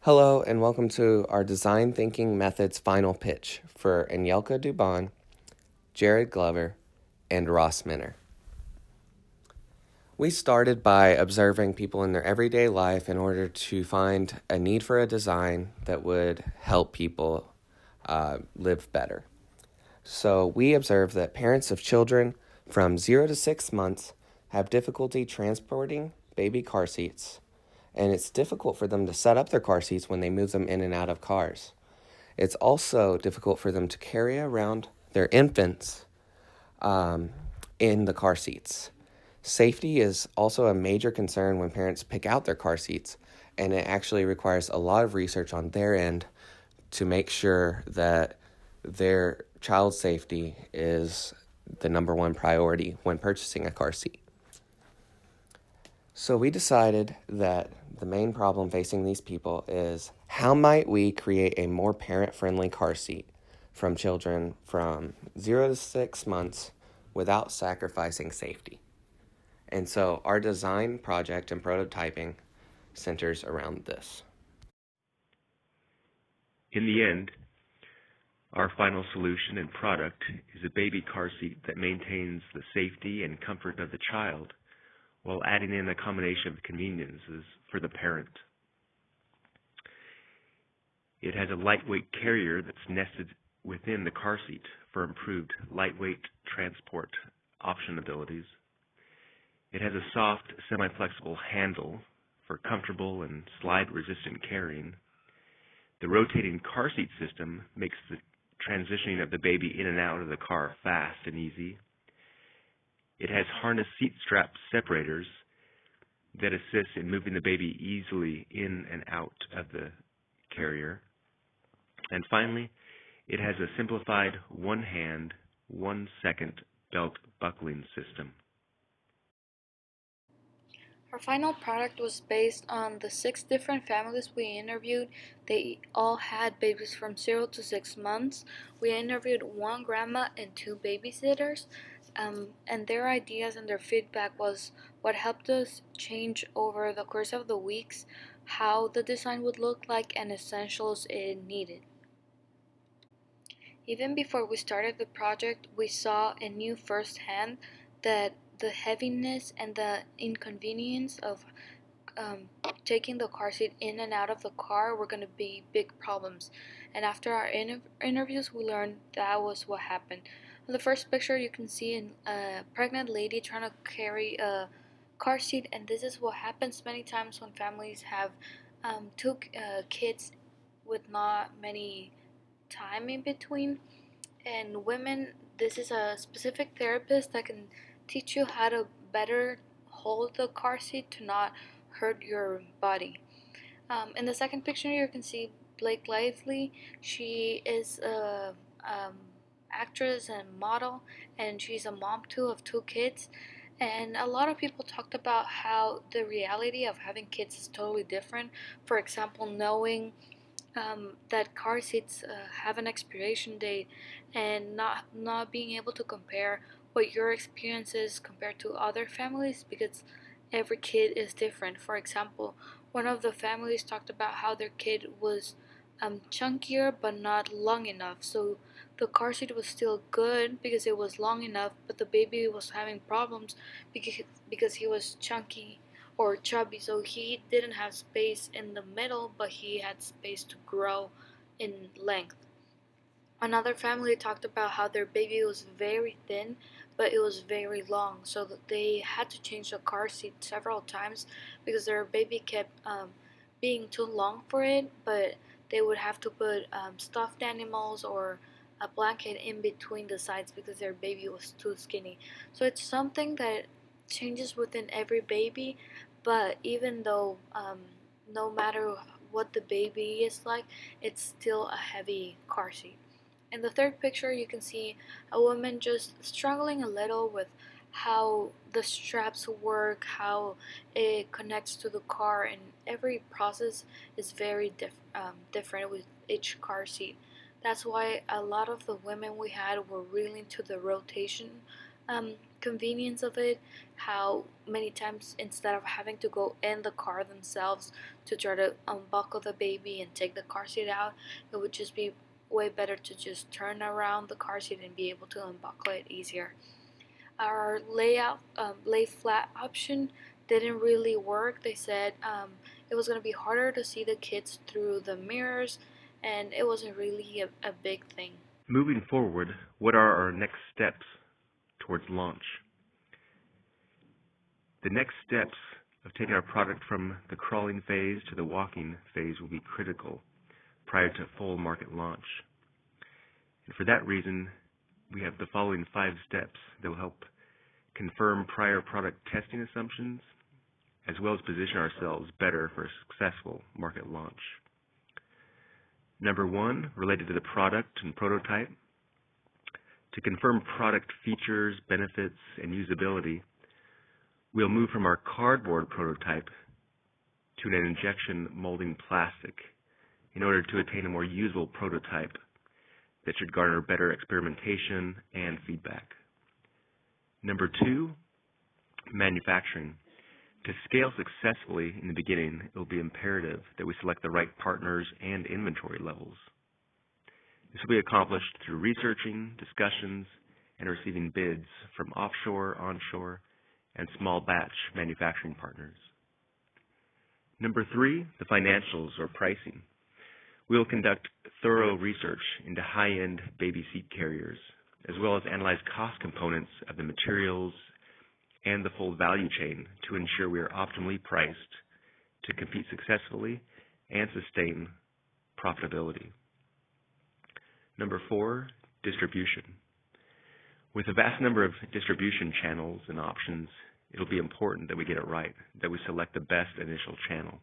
Hello and welcome to our Design Thinking Methods final pitch for Anyelka Dubon, Jared Glover, and Ross Minner. We started by observing people in their everyday life in order to find a need for a design that would help people live better. So we observed that parents of children from 0 to 6 months have difficulty transporting baby car seats, and it's difficult for them to set up their car seats when they move them in and out of cars. It's also difficult for them to carry around their infants in the car seats. Safety is also a major concern when parents pick out their car seats, and it actually requires a lot of research on their end to make sure that their child's safety is the number one priority when purchasing a car seat. So we decided that the main problem facing these people is how might we create a more parent-friendly car seat from children from 0 to 6 months without sacrificing safety. And so our design project and prototyping centers around this. In the end, our final solution and product is a baby car seat that maintains the safety and comfort of the child while adding in a combination of conveniences for the parent. It has a lightweight carrier that's nested within the car seat for improved lightweight transport option abilities. It has a soft, semi-flexible handle for comfortable and slide-resistant carrying. The rotating car seat system makes the transitioning of the baby in and out of the car fast and easy. It has harness seat strap separators that assist in moving the baby easily in and out of the carrier. And finally, it has a simplified one-hand, one-second belt buckling system. Our final product was based on the 6 different families we interviewed. They all had babies from 0 to 6 months. We interviewed 1 grandma and 2 babysitters, and their ideas and their feedback was what helped us change over the course of the weeks how the design would look like and essentials it needed. Even before we started the project, we saw and knew firsthand that the heaviness and the inconvenience of taking the car seat in and out of the car were going to be big problems. And after our interviews, we learned that was what happened. In the first picture, you can see a pregnant lady trying to carry a car seat, and this is what happens many times when families have 2 kids with not many time in between. And women, this is a specific therapist that can teach you how to better hold the car seat to not hurt your body. In the second picture, you can see Blake Lively. She is a actress and model, and she's a mom too of 2 kids. And a lot of people talked about how the reality of having kids is totally different. For example, knowing that car seats have an expiration date, and not being able to compare what your experience is compared to other families, because every kid is different. For example, one of the families talked about how their kid was chunkier but not long enough, so the car seat was still good because it was long enough, but the baby was having problems because he was chunky or chubby, so he didn't have space in the middle, but he had space to grow in length. Another family talked about how their baby was very thin, but it was very long, so that they had to change the car seat several times because their baby kept being too long for it, but they would have to put stuffed animals or a blanket in between the sides because their baby was too skinny. So it's something that changes within every baby, but even though no matter what the baby is like, it's still a heavy car seat. In the third picture, you can see a woman just struggling a little with how the straps work, how it connects to the car, and every process is very different with each car seat. That's why a lot of the women we had were really into the rotation convenience of it, how many times instead of having to go in the car themselves to try to unbuckle the baby and take the car seat out, it would just be way better to just turn around the car seat and be able to unbuckle it easier. Our lay flat option didn't really work. They said it was going to be harder to see the kids through the mirrors, and it wasn't really a big thing. Moving forward, what are our next steps towards launch? The next steps of taking our product from the crawling phase to the walking phase will be critical prior to full market launch. And for that reason, we have the following 5 steps that will help confirm prior product testing assumptions, as well as position ourselves better for a successful market launch. Number 1, related to the product and prototype. To confirm product features, benefits, and usability, we'll move from our cardboard prototype to an injection molding plastic in order to attain a more usable prototype that should garner better experimentation and feedback. Number 2, manufacturing. To scale successfully in the beginning, it will be imperative that we select the right partners and inventory levels. This will be accomplished through researching, discussions, and receiving bids from offshore, onshore, and small batch manufacturing partners. Number 3, the financials or pricing. We will conduct thorough research into high-end baby seat carriers, as well as analyze cost components of the materials and the full value chain to ensure we are optimally priced to compete successfully and sustain profitability. Number 4, distribution. With a vast number of distribution channels and options, it'll be important that we get it right, that we select the best initial channel.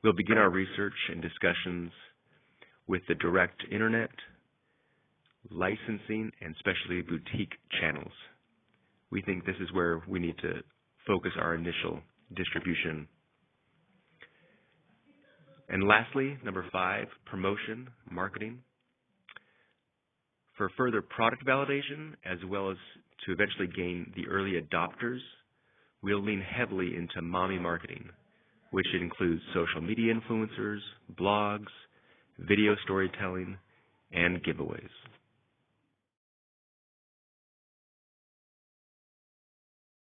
We'll begin our research and discussions with the direct internet, licensing, and especially boutique channels. We think this is where we need to focus our initial distribution. And lastly, number 5, promotion, marketing. For further product validation, as well as to eventually gain the early adopters, we'll lean heavily into mommy marketing, which includes social media influencers, blogs, video storytelling, and giveaways.